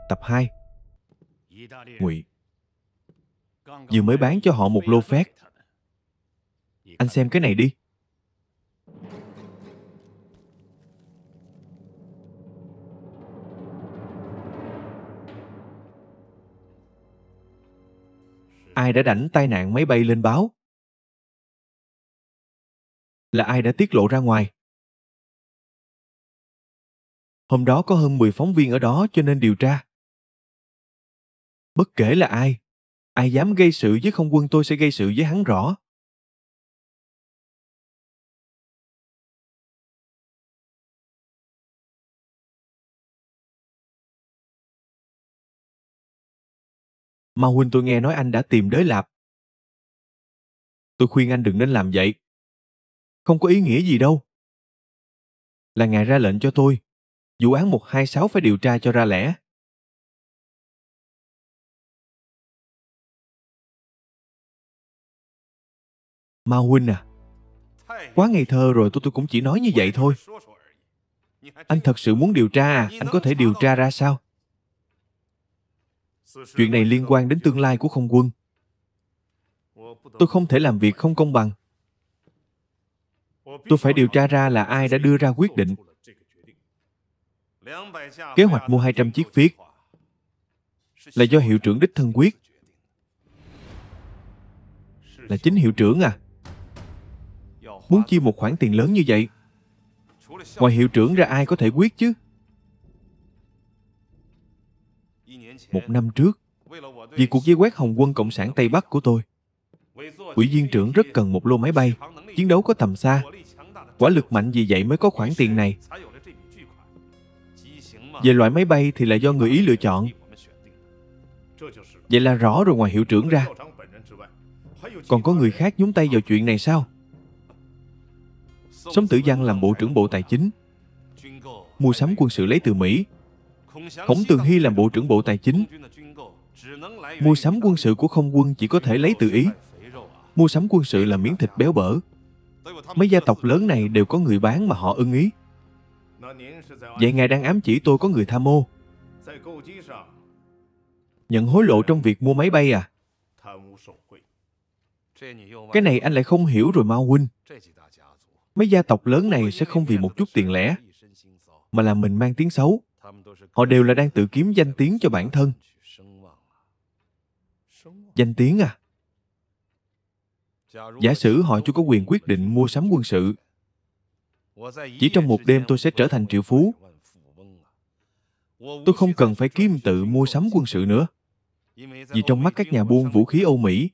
Tập 2. Ngụy vừa mới bán cho họ một lô phét. Anh xem cái này đi. Ai đã đảnh tai nạn máy bay lên báo? Là ai đã tiết lộ ra ngoài? Hôm đó có hơn 10 phóng viên ở đó cho nên điều tra. Bất kể là ai dám gây sự với không quân tôi sẽ gây sự với hắn rõ. Mao huynh, tôi nghe nói anh đã tìm Đới Lạp. Tôi khuyên anh đừng nên làm vậy. Không có ý nghĩa gì đâu. Là ngài ra lệnh cho tôi. Vụ án 126 phải điều tra cho ra lẽ. Mao huynh à, quá ngây thơ rồi, tôi cũng chỉ nói như vậy thôi. Anh thật sự muốn điều tra à? Anh có thể điều tra ra sao? Chuyện này liên quan đến tương lai của không quân. Tôi không thể làm việc không công bằng. Tôi phải điều tra ra là ai đã đưa ra quyết định. Kế hoạch mua 200 chiếc Fiat là do hiệu trưởng đích thân quyết. Là chính hiệu trưởng à? Muốn chi một khoản tiền lớn như vậy, ngoài hiệu trưởng ra ai có thể quyết chứ? Một năm trước, vì cuộc vây quét Hồng quân Cộng sản Tây Bắc của tôi, ủy viên trưởng rất cần một lô máy bay chiến đấu có tầm xa. Quả lực mạnh vì vậy mới có khoản tiền này. Về loại máy bay thì là do người Ý lựa chọn. Vậy là rõ rồi, ngoài hiệu trưởng ra còn có người khác nhúng tay vào chuyện này sao? Sống Tử Văn làm Bộ trưởng Bộ Tài chính, mua sắm quân sự lấy từ Mỹ. Khổng Tường Hy làm Bộ trưởng Bộ Tài chính, mua sắm quân sự của không quân chỉ có thể lấy từ Ý. Mua sắm quân sự là miếng thịt béo bở. Mấy gia tộc lớn này đều có người bán mà họ ưng ý. Vậy ngài đang ám chỉ tôi có người tham mô, nhận hối lộ trong việc mua máy bay à? Cái này anh lại không hiểu rồi Mao huynh. Mấy gia tộc lớn này sẽ không vì một chút tiền lẻ mà làm mình mang tiếng xấu. Họ đều là đang tự kiếm danh tiếng cho bản thân. Danh tiếng à? Giả sử họ chưa có quyền quyết định mua sắm quân sự, chỉ trong một đêm tôi sẽ trở thành triệu phú. Tôi không cần phải kiếm tự mua sắm quân sự nữa. Vì trong mắt các nhà buôn vũ khí Âu Mỹ,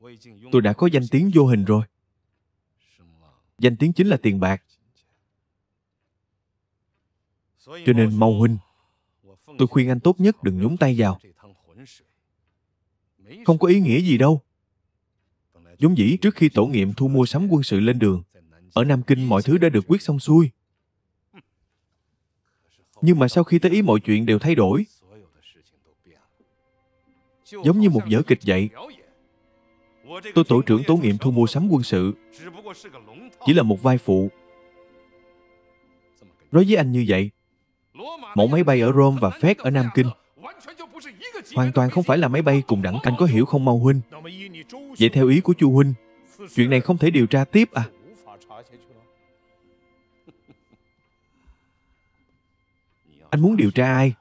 tôi đã có danh tiếng vô hình rồi. Danh tiếng chính là tiền bạc. Cho nên Mao huynh, tôi khuyên anh tốt nhất đừng nhúng tay vào. Không có ý nghĩa gì đâu. Vốn dĩ trước khi tổ nghiệm thu mua sắm quân sự lên đường, ở Nam Kinh mọi thứ đã được quyết xong xuôi. Nhưng mà sau khi tới Ý mọi chuyện đều thay đổi. Giống như một vở kịch vậy. Tôi tổ trưởng tổ nghiệm thu mua sắm quân sự chỉ là một vai phụ. Nói với anh như vậy, mẫu máy bay ở Rome và Fed ở Nam Kinh hoàn toàn không phải là máy bay cùng đẳng. Anh có hiểu không Mao huynh? Vậy theo ý của Chu huynh, chuyện này không thể điều tra tiếp à? Anh muốn điều tra ai?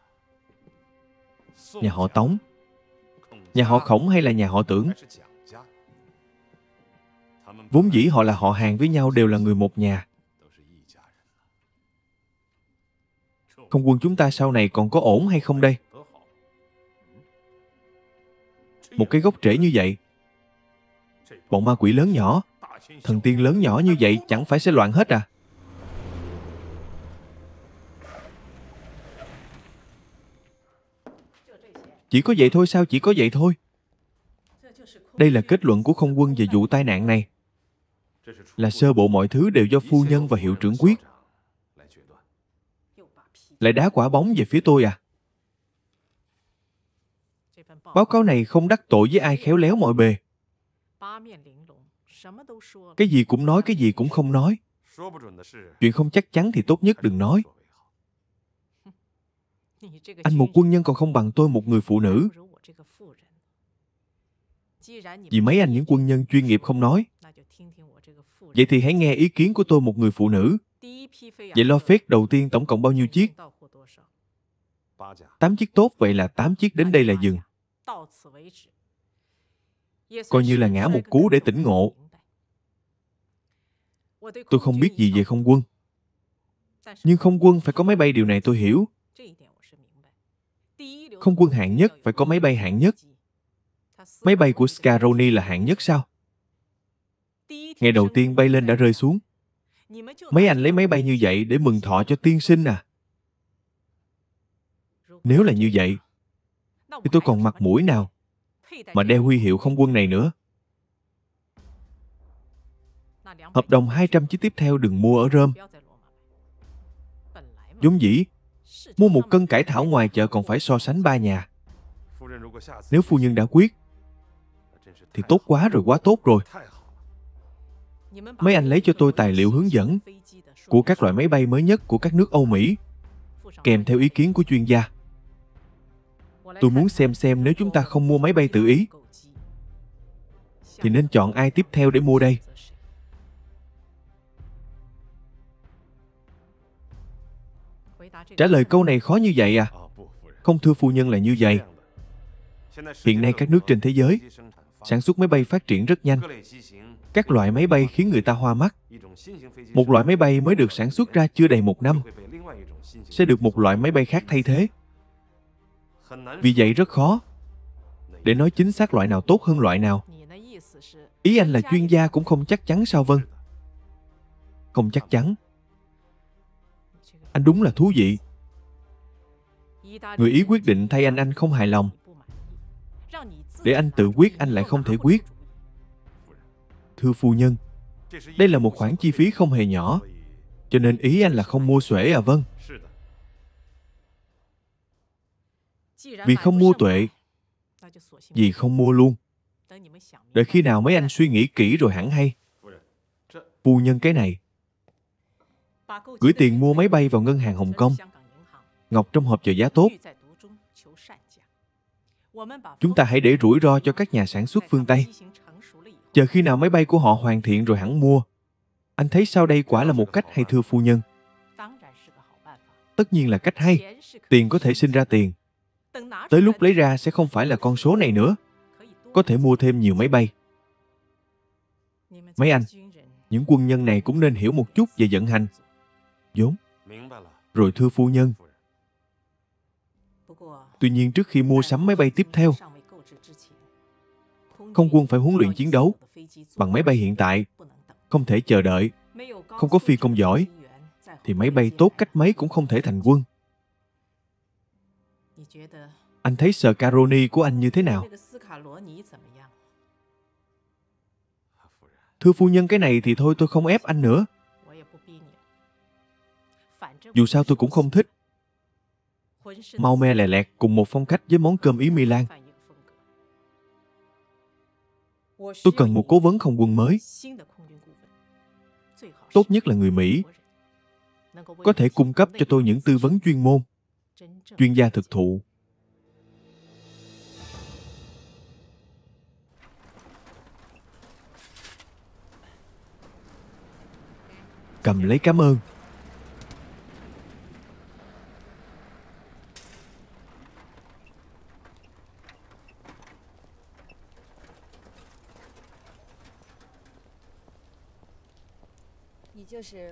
Nhà họ Tống, nhà họ Khổng hay là nhà họ Tưởng? Vốn dĩ họ là họ hàng với nhau, đều là người một nhà. Không quân chúng ta sau này còn có ổn hay không đây? Một cái gốc rễ như vậy, bọn ma quỷ lớn nhỏ, thần tiên lớn nhỏ như vậy chẳng phải sẽ loạn hết à? Chỉ có vậy thôi sao? Chỉ có vậy thôi? Đây là kết luận của không quân về vụ tai nạn này. Là sơ bộ mọi thứ đều do phu nhân và hiệu trưởng quyết. Lại đá quả bóng về phía tôi à? Báo cáo này không đắc tội với ai khéo léo mọi bề. Cái gì cũng nói, cái gì cũng không nói. Chuyện không chắc chắn thì tốt nhất đừng nói. Anh một quân nhân còn không bằng tôi một người phụ nữ. Vì mấy anh những quân nhân chuyên nghiệp không nói, vậy thì hãy nghe ý kiến của tôi một người phụ nữ. Vậy lo phết đầu tiên tổng cộng bao nhiêu chiếc? 8 chiếc tốt, vậy là 8 chiếc đến đây là dừng. Coi như là ngã một cú để tỉnh ngộ. Tôi không biết gì về không quân. Nhưng không quân phải có máy bay, điều này tôi hiểu. Không quân hạng nhất phải có máy bay hạng nhất. Máy bay của Scaroni là hạng nhất sao? Ngày đầu tiên bay lên đã rơi xuống. Mấy anh lấy máy bay như vậy để mừng thọ cho tiên sinh à? Nếu là như vậy, thì tôi còn mặt mũi nào mà đeo huy hiệu không quân này nữa? Hợp đồng 200 chiếc tiếp theo đừng mua ở Rome. Vốn dĩ, mua một cân cải thảo ngoài chợ còn phải so sánh 3 nhà. Nếu phu nhân đã quyết, thì tốt quá rồi, quá tốt rồi. Mấy anh lấy cho tôi tài liệu hướng dẫn của các loại máy bay mới nhất của các nước Âu Mỹ, kèm theo ý kiến của chuyên gia. Tôi muốn xem nếu chúng ta không mua máy bay tự ý, thì nên chọn ai tiếp theo để mua đây? Trả lời câu này khó như vậy à? Không thưa phu nhân, là như vậy. Hiện nay các nước trên thế giới sản xuất máy bay phát triển rất nhanh. Các loại máy bay khiến người ta hoa mắt. Một loại máy bay mới được sản xuất ra chưa đầy 1 năm sẽ được một loại máy bay khác thay thế. Vì vậy rất khó để nói chính xác loại nào tốt hơn loại nào. Ý anh là chuyên gia cũng không chắc chắn sao? Vâng, không chắc chắn. Anh đúng là thú vị. Người Ý quyết định thay anh không hài lòng. Để anh tự quyết, anh lại không thể quyết. Thưa phu nhân, đây là một khoản chi phí không hề nhỏ, cho nên ý anh là không mua xuể à? Vâng. Vì không mua tuệ, vì không mua luôn. Đợi khi nào mấy anh suy nghĩ kỹ rồi hẳn hay. Phu nhân, cái này gửi tiền mua máy bay vào ngân hàng Hồng Kông, ngọc trong hộp trợ giá tốt. Chúng ta hãy để rủi ro cho các nhà sản xuất phương Tây. Chờ khi nào máy bay của họ hoàn thiện rồi hẳn mua. Anh thấy sao đây? Quả là một cách hay, thưa phu nhân. Tất nhiên là cách hay. Tiền có thể sinh ra tiền. Tới lúc lấy ra sẽ không phải là con số này nữa. Có thể mua thêm nhiều máy bay. Mấy anh, những quân nhân này cũng nên hiểu một chút về vận hành. Vốn. Rồi thưa phu nhân. Tuy nhiên trước khi mua sắm máy bay tiếp theo, không quân phải huấn luyện chiến đấu bằng máy bay hiện tại. Không thể chờ đợi. Không có phi công giỏi thì máy bay tốt cách mấy cũng không thể thành quân. Anh thấy Scaroni của anh như thế nào? Thưa phu nhân, cái này thì thôi, tôi không ép anh nữa. Dù sao tôi cũng không thích mau me lè lẹt cùng một phong cách với món cơm Ý Milan. Tôi cần một cố vấn không quân mới. Tốt nhất là người Mỹ, có thể cung cấp cho tôi những tư vấn chuyên môn, chuyên gia thực thụ. Cầm lấy, cảm ơn.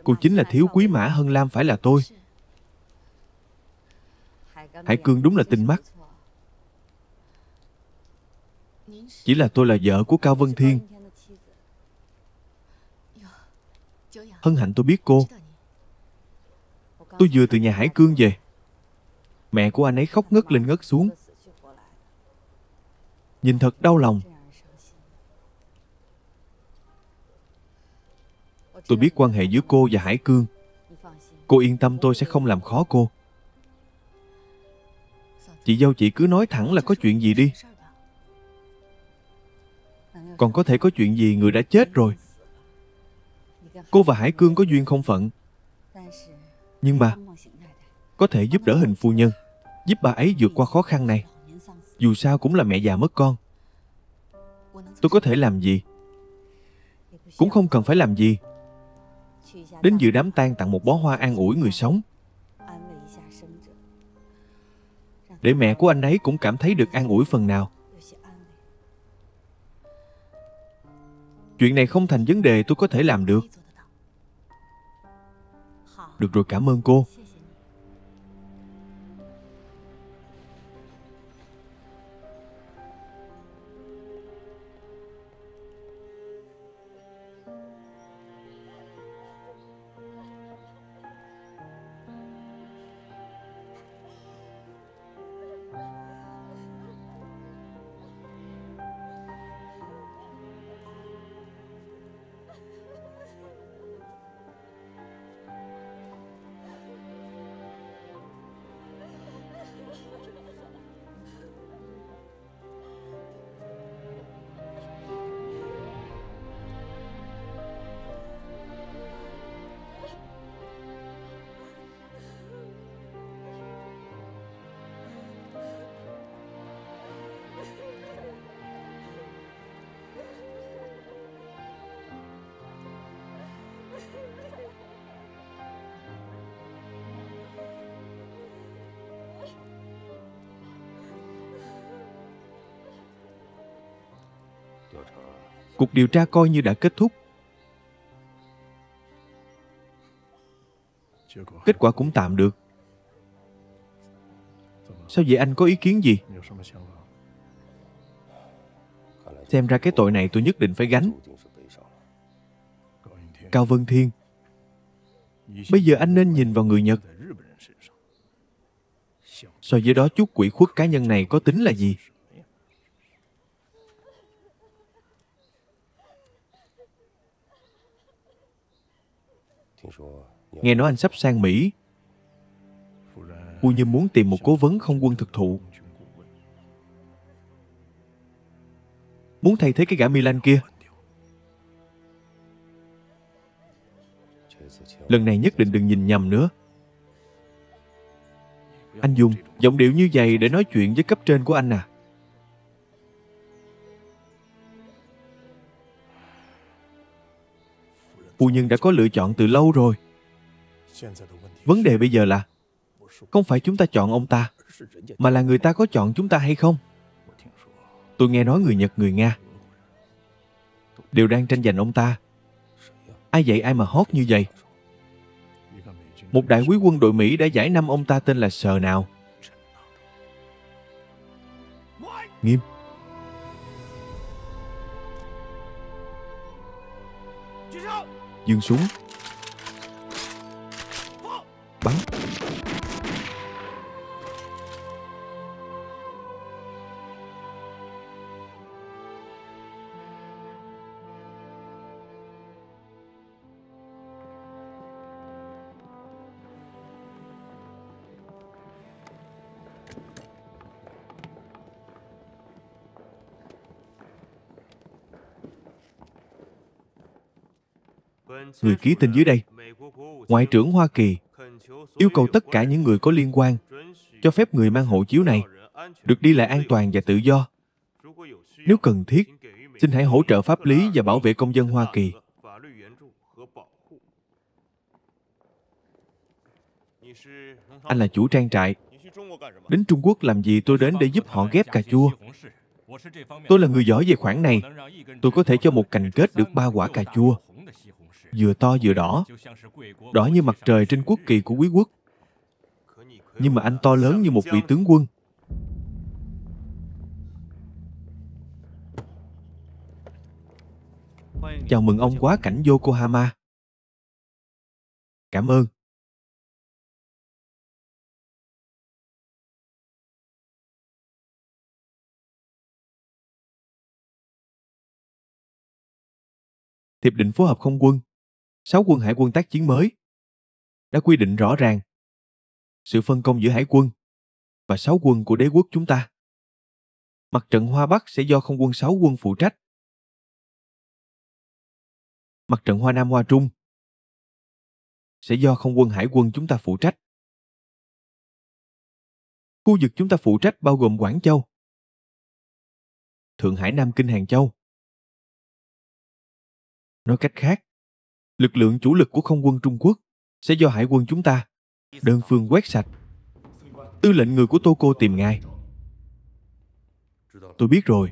Cô chính là thiếu quý mã Hân Lam, phải là tôi. Hải Cương đúng là tinh mắt. Chỉ là tôi là vợ của Cao Vân Thiên. Hân hạnh tôi biết cô. Tôi vừa từ nhà Hải Cương về. Mẹ của anh ấy khóc ngất lên ngất xuống. Nhìn thật đau lòng. Tôi biết quan hệ giữa cô và Hải Cương. Cô yên tâm, tôi sẽ không làm khó cô. Chị dâu chị cứ nói thẳng là có chuyện gì đi. Còn có thể có chuyện gì, người đã chết rồi. Cô và Hải Cương có duyên không phận. Nhưng mà có thể giúp đỡ Hình phu nhân, giúp bà ấy vượt qua khó khăn này. Dù sao cũng là mẹ già mất con. Tôi có thể làm gì? Cũng không cần phải làm gì. Đến dự đám tang tặng một bó hoa an ủi người sống, để mẹ của anh ấy cũng cảm thấy được an ủi phần nào. Chuyện này không thành vấn đề, tôi có thể làm được. Được rồi, cảm ơn cô. Cuộc điều tra coi như đã kết thúc. Kết quả cũng tạm được. Sao vậy, anh có ý kiến gì? Xem ra cái tội này tôi nhất định phải gánh. Cao Vân Thiên, bây giờ anh nên nhìn vào người Nhật. So với đó, chút quỷ khuất cá nhân này có tính là gì? Nghe nói anh sắp sang Mỹ. Phu nhân muốn tìm một cố vấn không quân thực thụ, muốn thay thế cái gã Milan kia. Lần này nhất định đừng nhìn nhầm nữa. Anh dùng giọng điệu như vậy để nói chuyện với cấp trên của anh à? Phu nhân đã có lựa chọn từ lâu rồi. Vấn đề bây giờ là không phải chúng ta chọn ông ta, mà là người ta có chọn chúng ta hay không. Tôi nghe nói người Nhật, người Nga đều đang tranh giành ông ta. Ai vậy ai mà hot như vậy? Một đại quý quân đội Mỹ đã giải năm ông ta tên là Sờ nào. Nghiêm. Giương súng. Bắn. Người ký tên dưới đây: Ngoại trưởng Hoa Kỳ yêu cầu tất cả những người có liên quan cho phép người mang hộ chiếu này được đi lại an toàn và tự do. Nếu cần thiết, xin hãy hỗ trợ pháp lý và bảo vệ công dân Hoa Kỳ. Anh là chủ trang trại. Đến Trung Quốc làm gì? Tôi đến để giúp họ ghép cà chua. Tôi là người giỏi về khoản này. Tôi có thể cho một cành kết được 3 quả cà chua, vừa to vừa đỏ, đỏ như mặt trời trên quốc kỳ của quý quốc. Nhưng mà anh to lớn như một vị tướng quân. Chào mừng ông quá cảnh Yokohama. Cảm ơn. Hiệp định phối hợp không quân, 6 quân hải quân tác chiến mới đã quy định rõ ràng sự phân công giữa hải quân và 6 quân của đế quốc chúng ta. Mặt trận Hoa Bắc sẽ do không quân 6 quân phụ trách. Mặt trận Hoa Nam Hoa Trung sẽ do không quân hải quân chúng ta phụ trách. Khu vực chúng ta phụ trách bao gồm Quảng Châu, Thượng Hải, Nam Kinh, Hàng Châu. Nói cách khác, lực lượng chủ lực của không quân Trung Quốc sẽ do hải quân chúng ta đơn phương quét sạch. Tư lệnh, người của Tô Cô tìm ngài. Tôi biết rồi.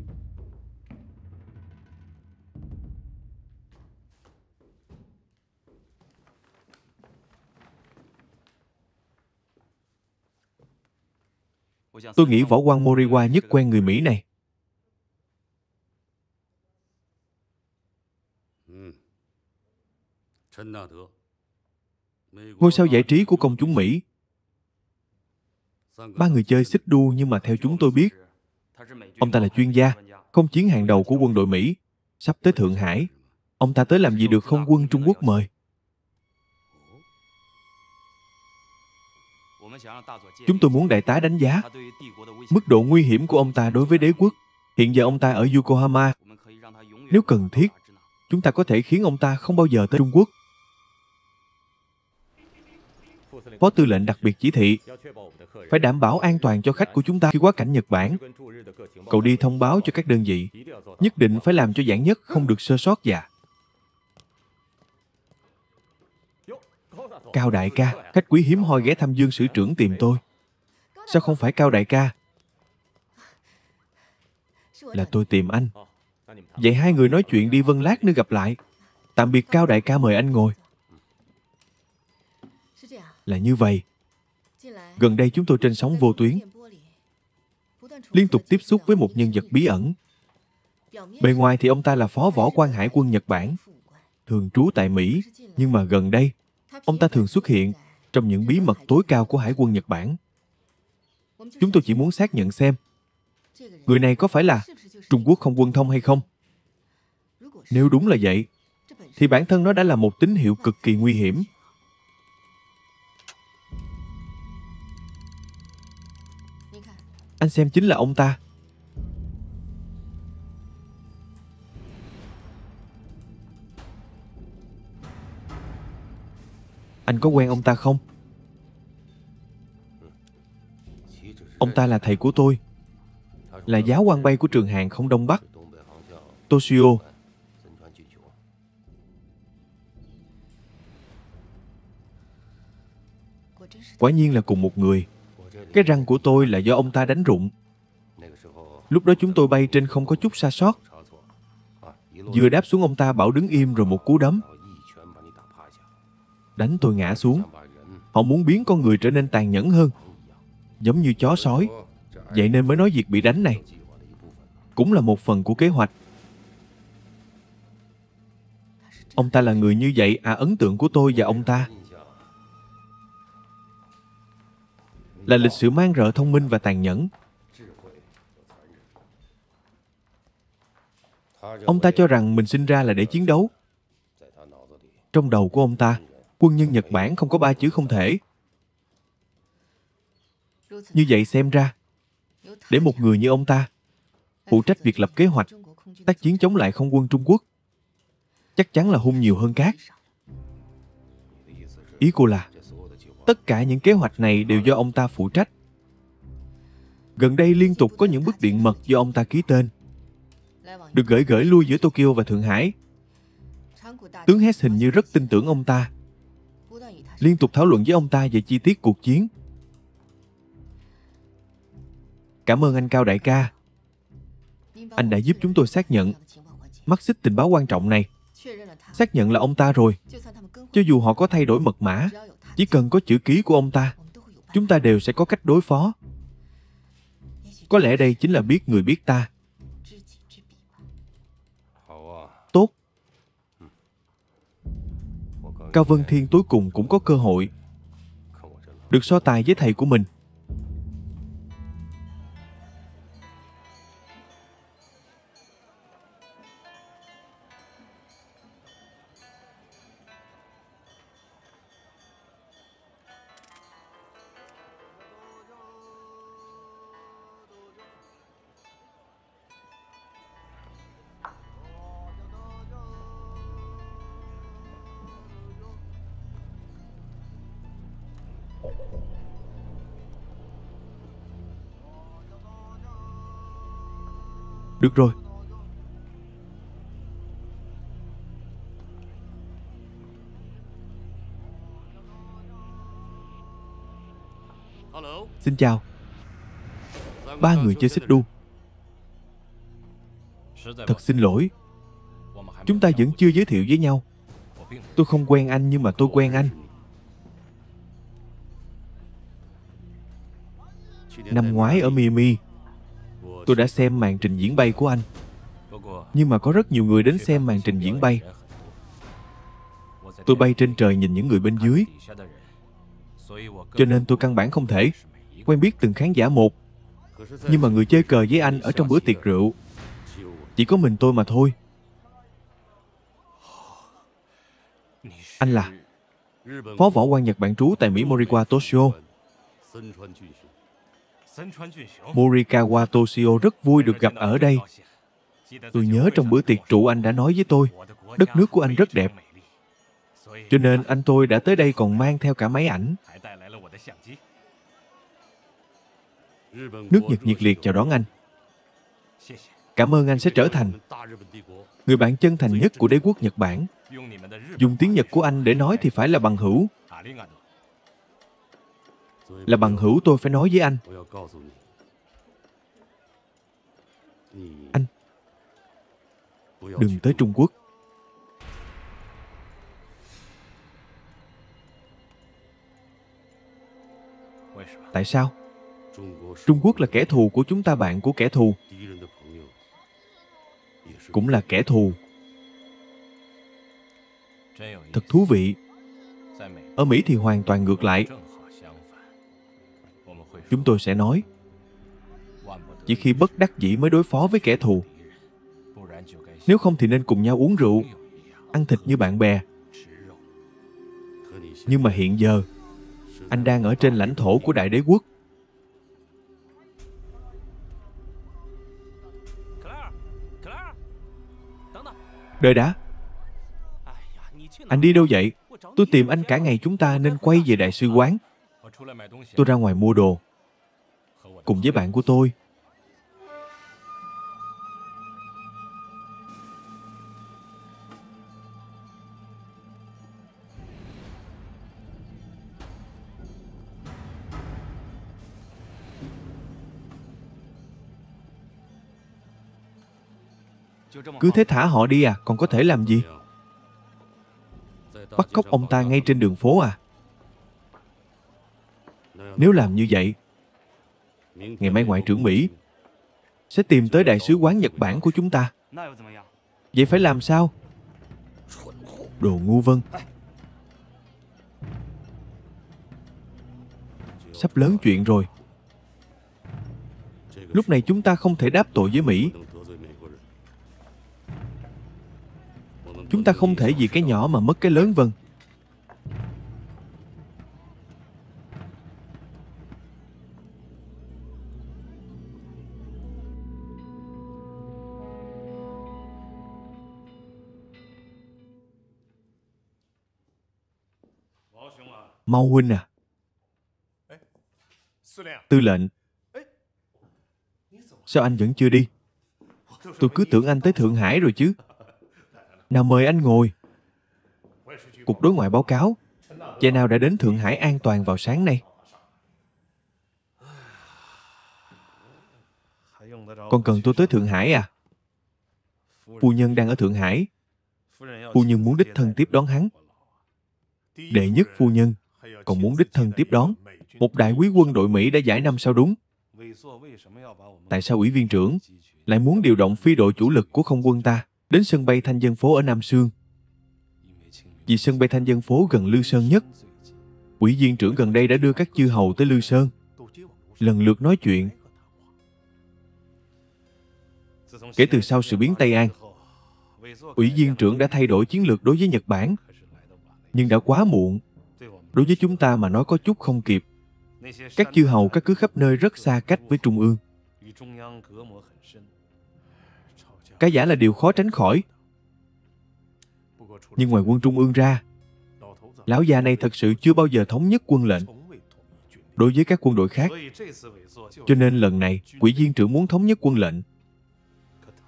Tôi nghĩ võ quan Moriwa nhất quen người Mỹ này. Ngôi sao giải trí của công chúng Mỹ. 3 người chơi xích đu, nhưng mà theo chúng tôi biết, ông ta là chuyên gia, không chiến hàng đầu của quân đội Mỹ. Sắp tới Thượng Hải, ông ta tới làm gì được không quân Trung Quốc mời. Chúng tôi muốn đại tá đánh giá mức độ nguy hiểm của ông ta đối với đế quốc. Hiện giờ ông ta ở Yokohama. Nếu cần thiết, chúng ta có thể khiến ông ta không bao giờ tới Trung Quốc. Phó tư lệnh đặc biệt chỉ thị phải đảm bảo an toàn cho khách của chúng ta khi quá cảnh Nhật Bản. Cậu đi thông báo cho các đơn vị, nhất định phải làm cho giản nhất, không được sơ sót dạ. Cao đại ca, khách quý hiếm hoi ghé thăm Dương sử trưởng tìm tôi. Sao không phải Cao đại ca? Là tôi tìm anh. Vậy hai người nói chuyện đi, vâng, lát nữa gặp lại. Tạm biệt Cao đại ca, mời anh ngồi. Là như vậy. Gần đây chúng tôi trên sóng vô tuyến liên tục tiếp xúc với một nhân vật bí ẩn. Bề ngoài thì ông ta là phó võ quan hải quân Nhật Bản, thường trú tại Mỹ, nhưng mà gần đây ông ta thường xuất hiện trong những bí mật tối cao của hải quân Nhật Bản. Chúng tôi chỉ muốn xác nhận xem người này có phải là Trung Quốc không quân thông hay không. Nếu đúng là vậy, thì bản thân nó đã là một tín hiệu cực kỳ nguy hiểm. Anh xem, chính là ông ta. Anh có quen ông ta không? Ông ta là thầy của tôi, là giáo quan bay của trường hàng không Đông Bắc, Toshio. Quả nhiên là cùng một người. Cái răng của tôi là do ông ta đánh rụng. Lúc đó chúng tôi bay trên không có chút sai sót. Vừa đáp xuống, ông ta bảo đứng im rồi một cú đấm đánh tôi ngã xuống. Họ muốn biến con người trở nên tàn nhẫn hơn, giống như chó sói. Vậy nên mới nói việc bị đánh này cũng là một phần của kế hoạch. Ông ta là người như vậy à? Ấn tượng của tôi và ông ta là lịch sự man rợ, thông minh và tàn nhẫn. Ông ta cho rằng mình sinh ra là để chiến đấu. Trong đầu của ông ta, quân nhân Nhật Bản không có 3 chữ không thể. Như vậy xem ra, để một người như ông ta phụ trách việc lập kế hoạch tác chiến chống lại không quân Trung Quốc, chắc chắn là hung nhiều hơn cát. Ý cô là tất cả những kế hoạch này đều do ông ta phụ trách. Gần đây liên tục có những bức điện mật do ông ta ký tên, được gửi lui giữa Tokyo và Thượng Hải. Tướng Hess hình như rất tin tưởng ông ta, liên tục thảo luận với ông ta về chi tiết cuộc chiến. Cảm ơn anh Cao đại ca. Anh đã giúp chúng tôi xác nhận mắt xích tình báo quan trọng này. Xác nhận là ông ta rồi. Cho dù họ có thay đổi mật mã, chỉ cần có chữ ký của ông ta, chúng ta đều sẽ có cách đối phó. Có lẽ đây chính là biết người biết ta. Tốt. Cao Vân Thiên cuối cùng cũng có cơ hội được so tài với thầy của mình. Được rồi. Xin chào. 3 người chơi xích đu. Thật xin lỗi, chúng ta vẫn chưa giới thiệu với nhau. Tôi không quen anh nhưng mà tôi quen anh. Năm ngoái ở Miami, tôi đã xem màn trình diễn bay của anh. Nhưng mà có rất nhiều người đến xem màn trình diễn bay. Tôi bay trên trời nhìn những người bên dưới, cho nên tôi căn bản không thể quen biết từng khán giả một. Nhưng mà người chơi cờ với anh ở trong bữa tiệc rượu chỉ có mình tôi mà thôi. Anh là phó võ quan Nhật Bản trú tại Mỹ Morikawa Toshio. Morikawa Toshio rất vui được gặp ở đây. Tôi nhớ trong bữa tiệc rượu anh đã nói với tôi đất nước của anh rất đẹp. Cho nên anh tôi đã tới đây còn mang theo cả máy ảnh. Nước Nhật nhiệt liệt chào đón anh. Cảm ơn anh sẽ trở thành người bạn chân thành nhất của đế quốc Nhật Bản. Dùng tiếng Nhật của anh để nói thì phải là bằng hữu. Là bằng hữu tôi phải nói với anh. Anh đừng tới Trung Quốc. Tại sao? Trung Quốc là kẻ thù của chúng ta, bạn của kẻ thù cũng là kẻ thù. Thật thú vị. Ở Mỹ thì hoàn toàn ngược lại. Chúng tôi sẽ nói chỉ khi bất đắc dĩ mới đối phó với kẻ thù. Nếu không thì nên cùng nhau uống rượu, ăn thịt như bạn bè. Nhưng mà hiện giờ anh đang ở trên lãnh thổ của Đại Đế quốc. Đợi đã. Anh đi đâu vậy? Tôi tìm anh cả ngày, chúng ta nên quay về đại sứ quán. Tôi ra ngoài mua đồ cùng với bạn của tôi. Cứ thế thả họ đi à? Còn có thể làm gì? Bắt cóc ông ta ngay trên đường phố à? Nếu làm như vậy, ngày mai Ngoại trưởng Mỹ sẽ tìm tới đại sứ quán Nhật Bản của chúng ta. Vậy phải làm sao? Đồ ngu vân. Sắp lớn chuyện rồi. Lúc này chúng ta không thể đáp tội với Mỹ. Chúng ta không thể vì cái nhỏ mà mất cái lớn, vâng. Mau huynh à. Tư lệnh. Sao anh vẫn chưa đi? Tôi cứ tưởng anh tới Thượng Hải rồi chứ. Nào mời anh ngồi. Cục đối ngoại báo cáo cha nào đã đến Thượng Hải an toàn vào sáng nay. Còn cần tôi tới Thượng Hải à? Phu nhân đang ở Thượng Hải. Phu nhân muốn đích thân tiếp đón hắn. Đệ nhất phu nhân còn muốn đích thân tiếp đón một đại quý quân đội Mỹ đã giải năm sao đúng? Tại sao ủy viên trưởng lại muốn điều động phi đội chủ lực của không quân ta đến sân bay Thanh Dân Phố ở Nam Sương? Vì sân bay Thanh Dân Phố gần Lư Sơn nhất. Ủy viên trưởng gần đây đã đưa các chư hầu tới Lư Sơn, lần lượt nói chuyện. Kể từ sau sự biến Tây An, ủy viên trưởng đã thay đổi chiến lược đối với Nhật Bản. Nhưng đã quá muộn. Đối với chúng ta mà nói có chút không kịp. Các chư hầu các cứ khắp nơi rất xa cách với Trung ương. Cãi vã là điều khó tránh khỏi. Nhưng ngoài quân Trung ương ra, lão già này thật sự chưa bao giờ thống nhất quân lệnh đối với các quân đội khác. Cho nên lần này, ủy viên trưởng muốn thống nhất quân lệnh.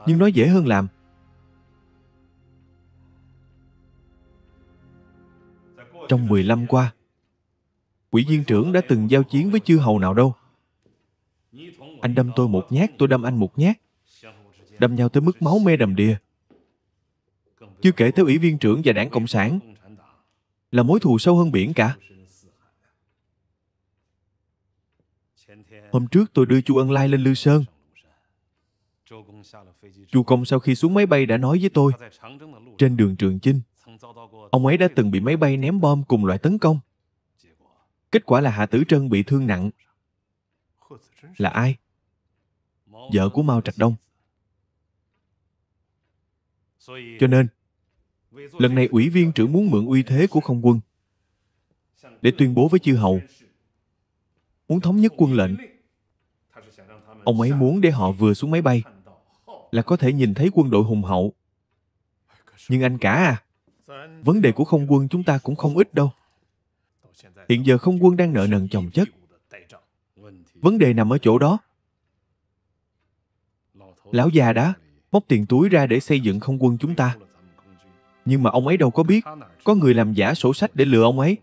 Nhưng nói dễ hơn làm. Trong 15 qua, Quỷ viên trưởng đã từng giao chiến với chư hầu nào đâu. Anh đâm tôi một nhát, tôi đâm anh một nhát. Đâm nhau tới mức máu me đầm đìa. Chưa kể tới Ủy viên trưởng và Đảng Cộng sản, là mối thù sâu hơn biển cả. Hôm trước tôi đưa chu Ân Lai lên Lư Sơn. Chu Công sau khi xuống máy bay đã nói với tôi, trên đường Trường Chinh, ông ấy đã từng bị máy bay ném bom cùng loại tấn công. Kết quả là Hạ Tử Trân bị thương nặng. Là ai? Vợ của Mao Trạch Đông. Cho nên, lần này Ủy viên trưởng muốn mượn uy thế của không quân để tuyên bố với chư hầu, muốn thống nhất quân lệnh. Ông ấy muốn để họ vừa xuống máy bay là có thể nhìn thấy quân đội hùng hậu. Nhưng anh cả à, vấn đề của không quân chúng ta cũng không ít đâu. Hiện giờ không quân đang nợ nần chồng chất. Vấn đề nằm ở chỗ đó. Lão già đã móc tiền túi ra để xây dựng không quân chúng ta. Nhưng mà ông ấy đâu có biết có người làm giả sổ sách để lừa ông ấy.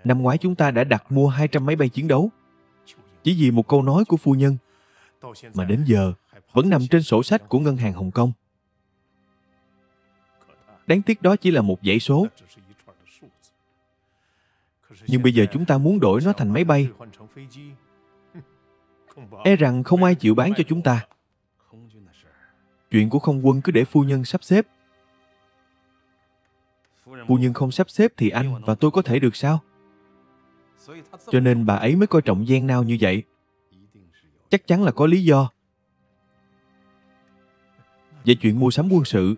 Năm ngoái chúng ta đã đặt mua 200 máy bay chiến đấu chỉ vì một câu nói của phu nhân, mà đến giờ vẫn nằm trên sổ sách của ngân hàng Hồng Kông. Đáng tiếc đó chỉ là một dãy số. Nhưng bây giờ chúng ta muốn đổi nó thành máy bay, e rằng không ai chịu bán cho chúng ta. Chuyện của không quân cứ để phu nhân sắp xếp. Phu nhân không sắp xếp thì anh và tôi có thể được sao? Cho nên bà ấy mới coi trọng Giang Nao như vậy. Chắc chắn là có lý do. Về chuyện mua sắm quân sự,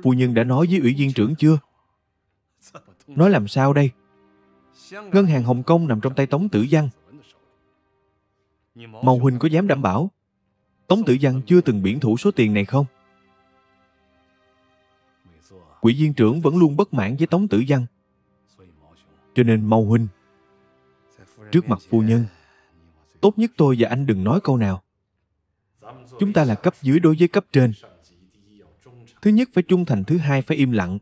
phu nhân đã nói với Ủy viên trưởng chưa? Nói làm sao đây? Ngân hàng Hồng Kông nằm trong tay Tống Tử Văn. Màu Huỳnh có dám đảm bảo Tống Tử Văn chưa từng biển thủ số tiền này không? Quỹ viên trưởng vẫn luôn bất mãn với Tống Tử Văn. Cho nên Màu Huỳnh, trước mặt phu nhân, tốt nhất tôi và anh đừng nói câu nào. Chúng ta là cấp dưới đối với cấp trên. Thứ nhất phải trung thành, thứ hai phải im lặng.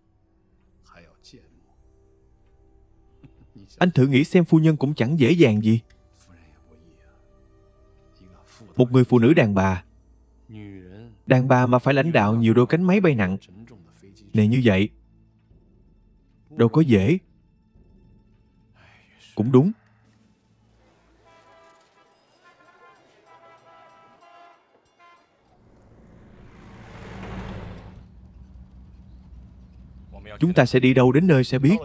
Anh thử nghĩ xem, phu nhân cũng chẳng dễ dàng gì. Một người phụ nữ đàn bà mà phải lãnh đạo nhiều đôi cánh máy bay nặng này như vậy, đâu có dễ. Cũng đúng. Chúng ta sẽ đi đâu đến nơi sẽ biết.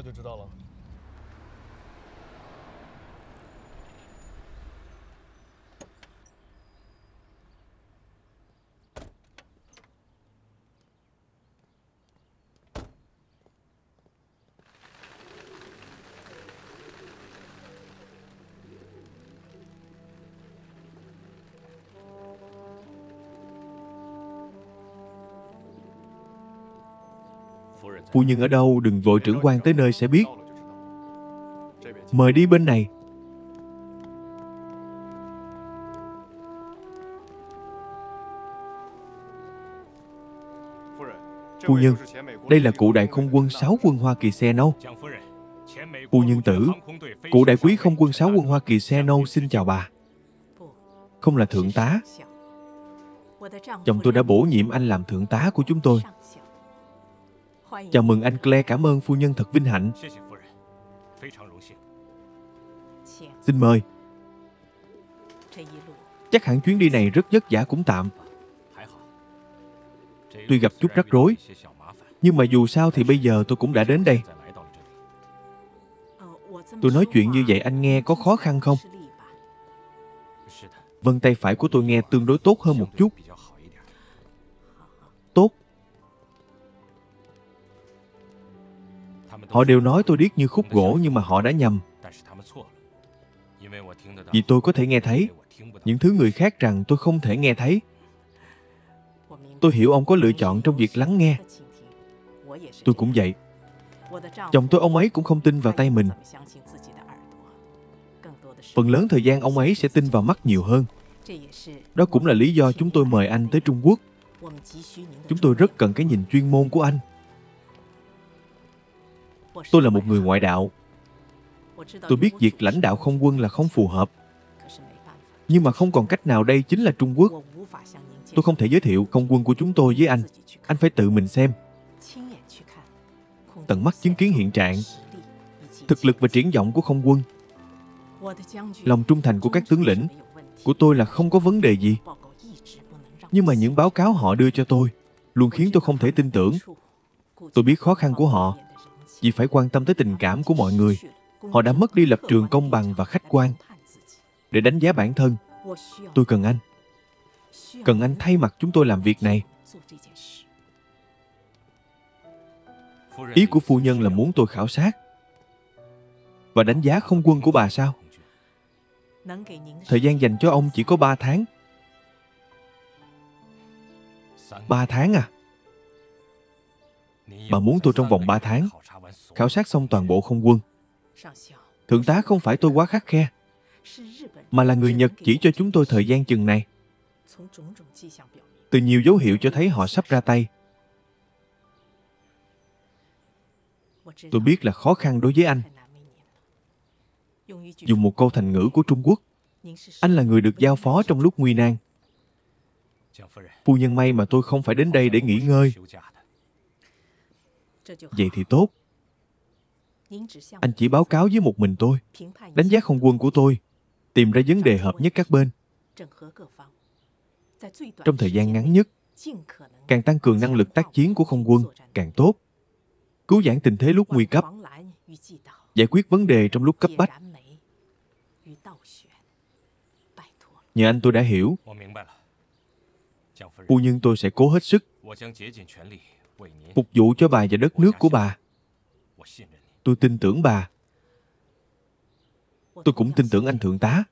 Phu nhân ở đâu, đừng vội, trưởng quan tới nơi sẽ biết. Mời đi bên này. Phu nhân, đây là cụ đại không quân 6 quân Hoa Kỳ xe nâu. Phu nhân tử, cụ đại quý không quân 6 quân Hoa Kỳ xe nâu xin chào bà. Không là thượng tá. Chồng tôi đã bổ nhiệm anh làm thượng tá của chúng tôi. Chào mừng anh Claire, cảm ơn phu nhân, thật vinh hạnh. Xin mời. Chắc hẳn chuyến đi này rất vất vả cũng tạm. Tuy gặp chút rắc rối, nhưng mà dù sao thì bây giờ tôi cũng đã đến đây. Tôi nói chuyện như vậy anh nghe có khó khăn không? Vân tay phải của tôi nghe tương đối tốt hơn một chút. Tốt. Họ đều nói tôi điếc như khúc gỗ, nhưng mà họ đã nhầm. Vì tôi có thể nghe thấy những thứ người khác rằng tôi không thể nghe thấy. Tôi hiểu ông có lựa chọn trong việc lắng nghe. Tôi cũng vậy. Chồng tôi, ông ấy cũng không tin vào tay mình. Phần lớn thời gian ông ấy sẽ tin vào mắt nhiều hơn. Đó cũng là lý do chúng tôi mời anh tới Trung Quốc. Chúng tôi rất cần cái nhìn chuyên môn của anh. Tôi là một người ngoại đạo. Tôi biết việc lãnh đạo không quân là không phù hợp. Nhưng mà không còn cách nào, đây chính là Trung Quốc. Tôi không thể giới thiệu không quân của chúng tôi với anh. Anh phải tự mình xem. Tận mắt chứng kiến hiện trạng, thực lực và triển vọng của không quân. Lòng trung thành của các tướng lĩnh của tôi là không có vấn đề gì. Nhưng mà những báo cáo họ đưa cho tôi luôn khiến tôi không thể tin tưởng. Tôi biết khó khăn của họ, vì phải quan tâm tới tình cảm của mọi người. Họ đã mất đi lập trường công bằng và khách quan để đánh giá bản thân. Tôi cần anh. Cần anh thay mặt chúng tôi làm việc này. Ý của phu nhân là muốn tôi khảo sát và đánh giá không quân của bà sao? Thời gian dành cho ông chỉ có 3 tháng. 3 tháng à? Bà muốn tôi trong vòng 3 tháng khảo sát xong toàn bộ không quân. Thượng tá, không phải tôi quá khắt khe, mà là người Nhật chỉ cho chúng tôi thời gian chừng này. Từ nhiều dấu hiệu cho thấy họ sắp ra tay. Tôi biết là khó khăn đối với anh. Dùng một câu thành ngữ của Trung Quốc, anh là người được giao phó trong lúc nguy nan. Phu nhân, may mà tôi không phải đến đây để nghỉ ngơi. Vậy thì tốt. Anh chỉ báo cáo với một mình tôi, đánh giá không quân của tôi, tìm ra vấn đề hợp nhất các bên. Trong thời gian ngắn nhất, càng tăng cường năng lực tác chiến của không quân, càng tốt. Cứu vãn tình thế lúc nguy cấp, giải quyết vấn đề trong lúc cấp bách. Nhờ anh tôi đã hiểu. Phu nhân, tôi sẽ cố hết sức phục vụ cho bà và đất nước của bà. Tôi tin tưởng bà. Tôi cũng tin tưởng anh thượng tá.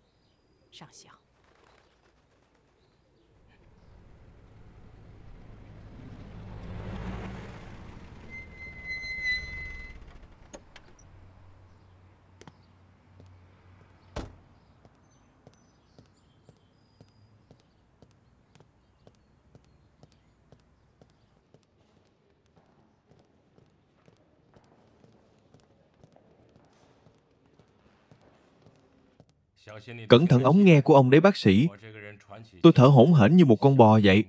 Cẩn thận ống nghe của ông đấy bác sĩ. Tôi thở hổn hển như một con bò vậy.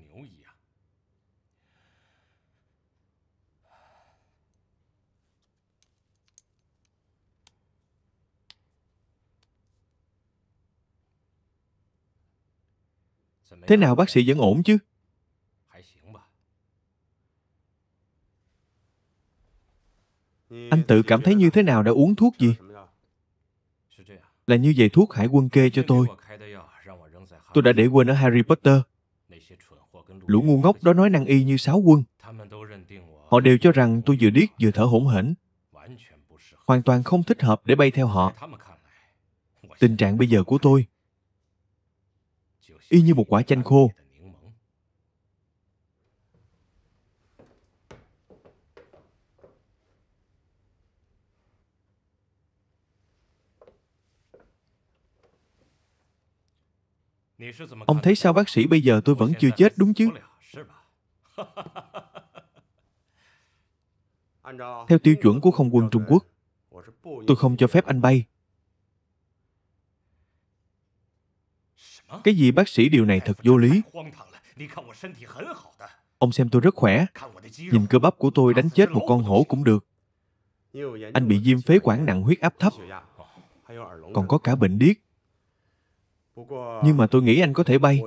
Thế nào, bác sĩ vẫn ổn chứ? Anh tự cảm thấy như thế nào, đã uống thuốc gì? Là như vậy, thuốc hải quân kê cho tôi. Tôi đã để quên ở Harry Potter. Lũ ngu ngốc đó nói năng y như Sáu Quân. Họ đều cho rằng tôi vừa điếc vừa thở hổn hển. Hoàn toàn không thích hợp để bay theo họ. Tình trạng bây giờ của tôi y như một quả chanh khô. Ông thấy sao bác sĩ, bây giờ tôi vẫn chưa chết đúng chứ? Theo tiêu chuẩn của không quân Trung Quốc, tôi không cho phép anh bay. Cái gì bác sĩ, điều này thật vô lý. Ông xem tôi rất khỏe. Nhìn cơ bắp của tôi đánh chết một con hổ cũng được. Anh bị viêm phế quản nặng, huyết áp thấp, còn có cả bệnh điếc. Nhưng mà tôi nghĩ anh có thể bay.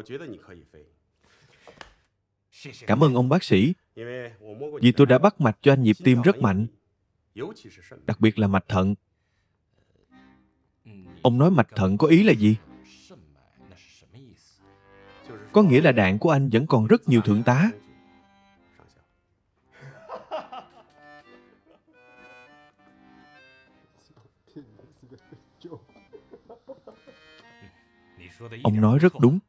Cảm ơn ông bác sĩ. Vì tôi đã bắt mạch cho anh nhịp tim rất mạnh, đặc biệt là mạch thận. Ông nói mạch thận có ý là gì? Có nghĩa là đạn của anh vẫn còn rất nhiều, thượng tá. Ông nói rất đúng.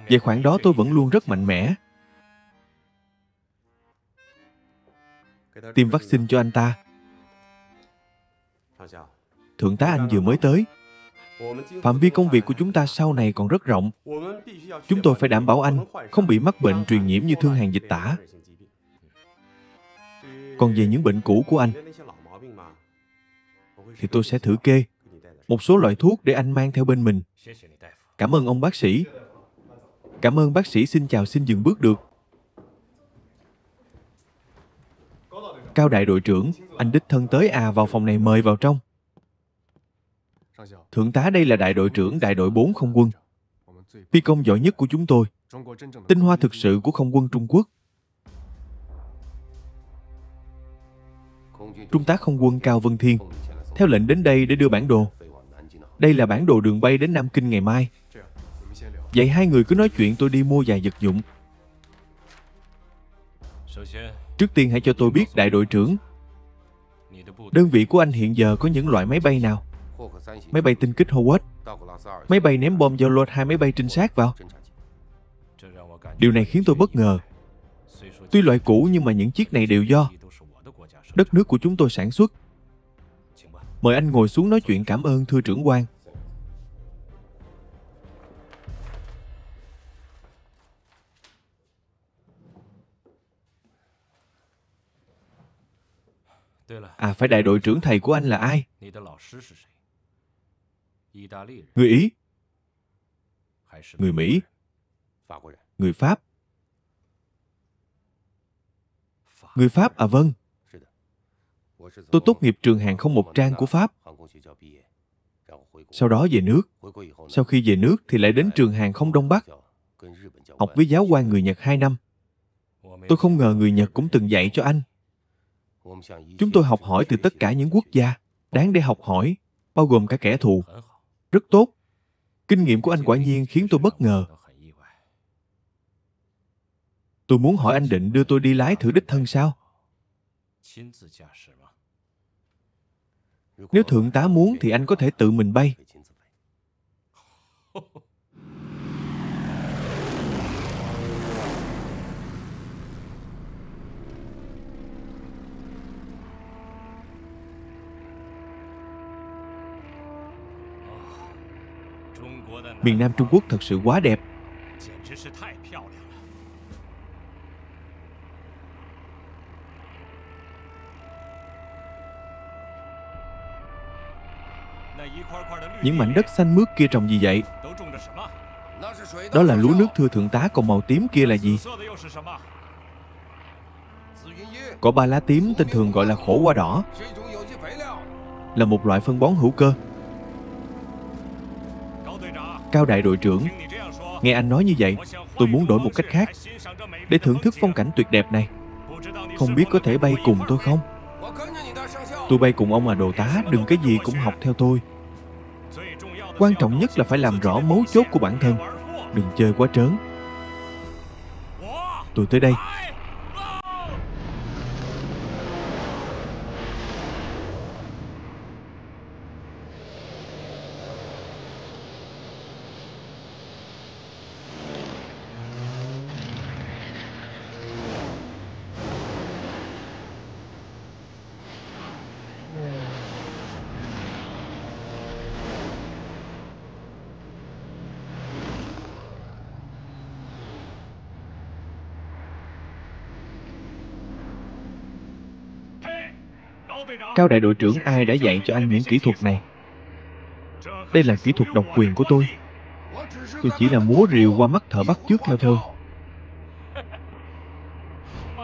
Về khoản đó tôi vẫn luôn rất mạnh mẽ. Tiêm vaccine cho anh ta. Thượng tá, anh vừa mới tới. Phạm vi công việc của chúng ta sau này còn rất rộng. Chúng tôi phải đảm bảo anh không bị mắc bệnh truyền nhiễm như thương hàn dịch tả. Còn về những bệnh cũ của anh, thì tôi sẽ thử kê một số loại thuốc để anh mang theo bên mình. Cảm ơn ông bác sĩ. Cảm ơn bác sĩ, xin chào, xin dừng bước được. Cao đại đội trưởng, anh đích thân tới à, vào phòng này, mời vào trong. Thượng tá, đây là đại đội trưởng đại đội 4 không quân. Phi công giỏi nhất của chúng tôi. Tinh hoa thực sự của không quân Trung Quốc. Trung tá không quân Cao Vân Thiên theo lệnh đến đây để đưa bản đồ. Đây là bản đồ đường bay đến Nam Kinh ngày mai. Vậy hai người cứ nói chuyện, tôi đi mua vài vật dụng. Trước tiên hãy cho tôi biết, đại đội trưởng, đơn vị của anh hiện giờ có những loại máy bay nào? Máy bay tinh kích Howard, máy bay ném bom do Lot 2, máy bay trinh sát vào. Điều này khiến tôi bất ngờ. Tuy loại cũ nhưng mà những chiếc này đều do đất nước của chúng tôi sản xuất. Mời anh ngồi xuống nói chuyện. Cảm ơn thưa trưởng quan. À phải, đại đội trưởng, thầy của anh là ai? Người Ý? Người Mỹ? Người Pháp? Người Pháp à? Vâng. Tôi tốt nghiệp trường hàng không một trang của Pháp. Sau đó về nước. Sau khi về nước thì lại đến trường hàng không Đông Bắc, học với giáo quan người Nhật 2 năm. Tôi không ngờ người Nhật cũng từng dạy cho anh. Chúng tôi học hỏi từ tất cả những quốc gia đáng để học hỏi, bao gồm cả kẻ thù. Rất tốt. Kinh nghiệm của anh quả nhiên khiến tôi bất ngờ. Tôi muốn hỏi, anh định đưa tôi đi lái thử đích thân sao? Nếu thượng tá muốn thì anh có thể tự mình bay. Miền Nam Trung Quốc thật sự quá đẹp. Những mảnh đất xanh mướt kia trồng gì vậy? Đó là lúa nước thưa thượng tá. Còn màu tím kia là gì? Cỏ ba lá tím tên thường gọi là khổ qua đỏ, là một loại phân bón hữu cơ. Cao đại đội trưởng, nghe anh nói như vậy, tôi muốn đổi một cách khác để thưởng thức phong cảnh tuyệt đẹp này. Không biết có thể bay cùng tôi không? Tôi bay cùng ông à đồ tá, đừng cái gì cũng học theo tôi. Quan trọng nhất là phải làm rõ mấu chốt của bản thân. Đừng chơi quá trớn. Tôi tới đây. Cao đại đội trưởng, ai đã dạy cho anh những kỹ thuật này? Đây là kỹ thuật độc quyền của tôi. Tôi chỉ là múa rìu qua mắt thợ bắt chước theo thôi.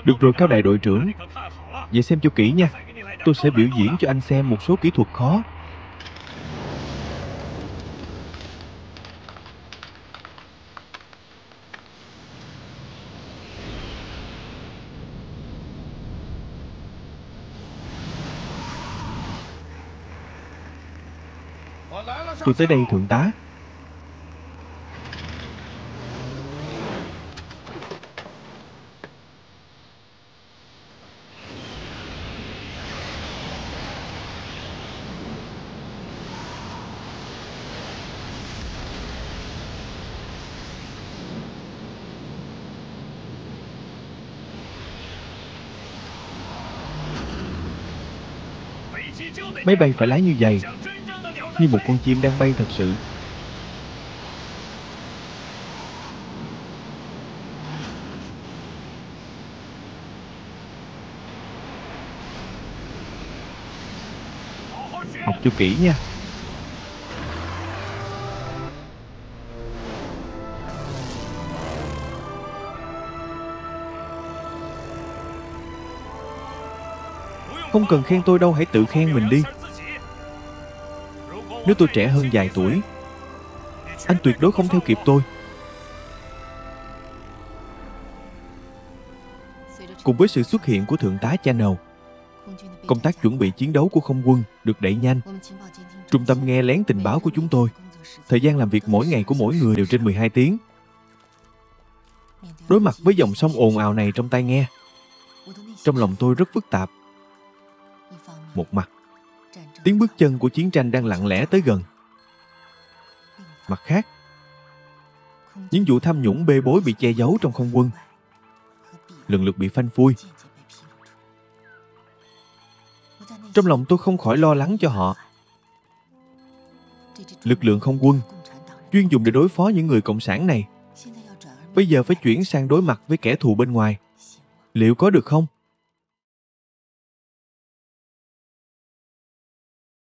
Được rồi Cao đại đội trưởng, vậy xem cho kỹ nha. Tôi sẽ biểu diễn cho anh xem một số kỹ thuật khó. Tôi tới đây thượng tá. Máy bay phải lái như vậy, như một con chim đang bay thật sự. Học cho kỹ nha. Không cần khen tôi đâu, hãy tự khen mình đi. Nếu tôi trẻ hơn vài tuổi, anh tuyệt đối không theo kịp tôi. Cùng với sự xuất hiện của Thượng tá Channel, công tác chuẩn bị chiến đấu của không quân được đẩy nhanh. Trung tâm nghe lén tình báo của chúng tôi, thời gian làm việc mỗi ngày của mỗi người đều trên 12 tiếng. Đối mặt với dòng sông ồn ào này trong tai nghe, trong lòng tôi rất phức tạp. Một mặt, tiếng bước chân của chiến tranh đang lặng lẽ tới gần. Mặt khác, những vụ tham nhũng bê bối bị che giấu trong không quân lần lượt bị phanh phui. Trong lòng tôi không khỏi lo lắng cho họ. Lực lượng không quân chuyên dùng để đối phó những người cộng sản này, bây giờ phải chuyển sang đối mặt với kẻ thù bên ngoài. Liệu có được không?